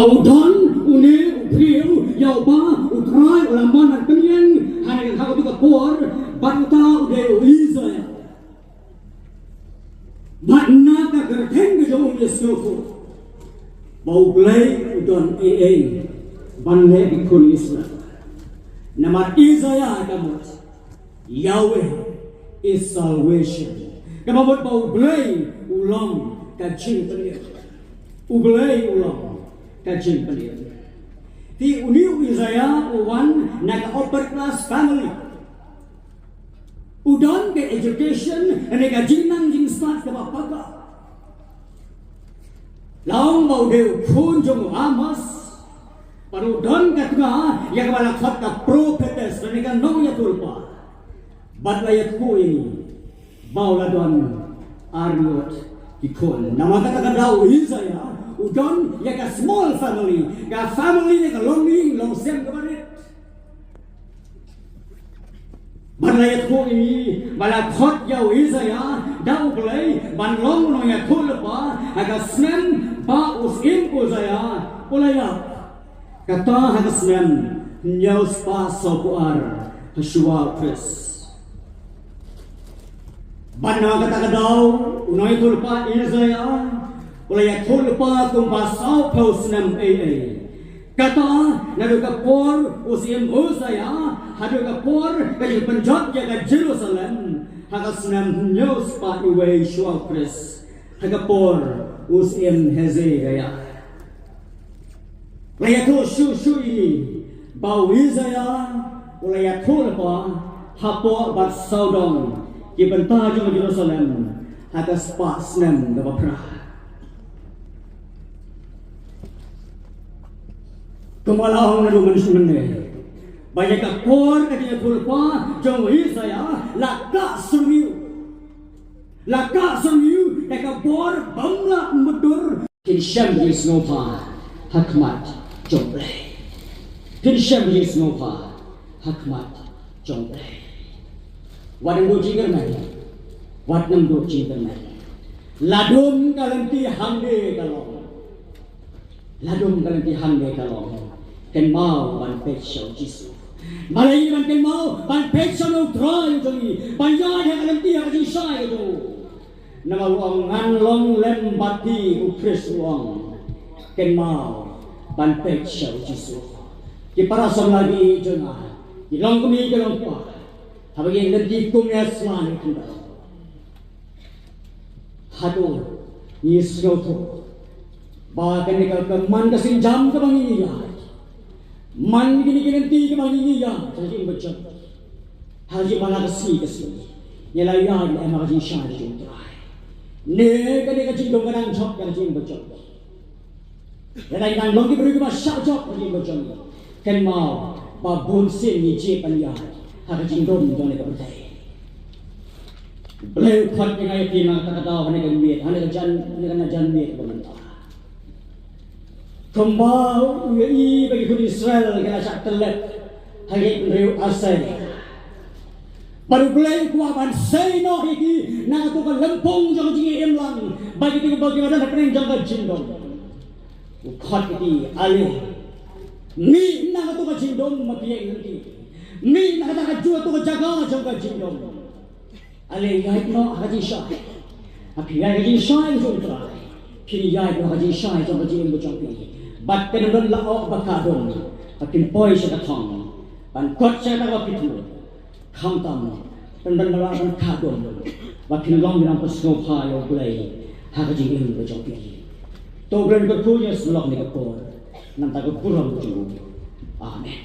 Baudan une upriu yauba utrai ulaman artenian hanya kau tu kapor banta ude uizaya batna ka gerteng ke jauh yesoko bau play udon banne ikun Israel nama Isaiah kamu Yahweh is salvation kamu buat bau play ulang kacing penir ublay ulang kacing penir di uniu Isaiah uwan naga upper class family udon ke education naga jinang jing start ke bapaga laung bau deu kun jong amas paru don ka tengah yang bala khat ka prophetess naga nong ya tulpa batlayat ko ini bau la don arnot ikon nama kata daw Isaiah udon ya ka small family ka family ni ka longing long sem ka barit balayat ko ini bala khot ya Isaiah daw play ban long no ya tulpa aga snem ba usim ko saya ulaya kata aga snem nyaus pa sokuar Yeshua Chris bana kata daw unai tulpa Isaiah ulaya tulpa kung pasau paus nam kata nadu kapor usim Hosea hadu kapor kajil penjat jaga Jerusalem hagas nam nyos pa iwe Yeshua Chris hagapor usim Hezekaya ulaya tu shu ini bau Isaiah ulaya tulpa hapo bat saudong kibenta jaga Jerusalem hagas pa nam gapra Kemalang nadu manusia mende, banyak kapor katanya tulpa jauh Isaiah laka semiu, kapor bangla mudur. Kinsham yisnopa hakmat jomble, kinsham yisnopa hakmat jomble. Wadang doji kermani, wadang doji kermani. Ladum kalanti hande kalong, ladum kalanti hande kalong. Ken mau ban pekshau Jisu malai ban ken mau ban pekshau no trai joni ban ya he kalam ti ha ji sai do nama luang ngan long lem bati u Chris luang ken mau ban pekshau Jisu ki para som lagi jona ki long kumi ke long pa habagi lagi kum asman kunda hado Yesu to ba ken nikal ke man kasin jam ke bangi ya man gini ti ke mani ya jadi baca haji mana kasi nyala ya ni emang haji syah di trai ne kene ka jing dong kan chok kan jing baca nyala yang long ki beri ke syah chok jing baca kan mau ba bun sin ni je pan ya ha ka jing dong dong ne ka baca beli khat ni ngai ti na ta da ne kan miet hane ka jan miet ba Kembau UI bagi pun Israel kena sak telet hari riu asai. Baru belai kuaban seno hiki na tu kan lempong jang jingi emlang bagi tu bagaimana nak kena jangka jindong. Ukhat iti alih. Ni na tu kan jindong mapiye nanti. Ni na kata jua tu jaga jangka jindong. Alih yai no haji syah. Api yai haji syah jong trai. Kini yai no haji syah jangka jindong bocang pi. Bat kenun laok bakadon, pakin poi sa katong, pan kot sa kapitu, kamtam, pendan malakan kadon, bakin long binang pasnopa yo bulay, hakajingin ba jopi. To bren ko tuyas lok ni kapor, nang tago puram tu. Amen.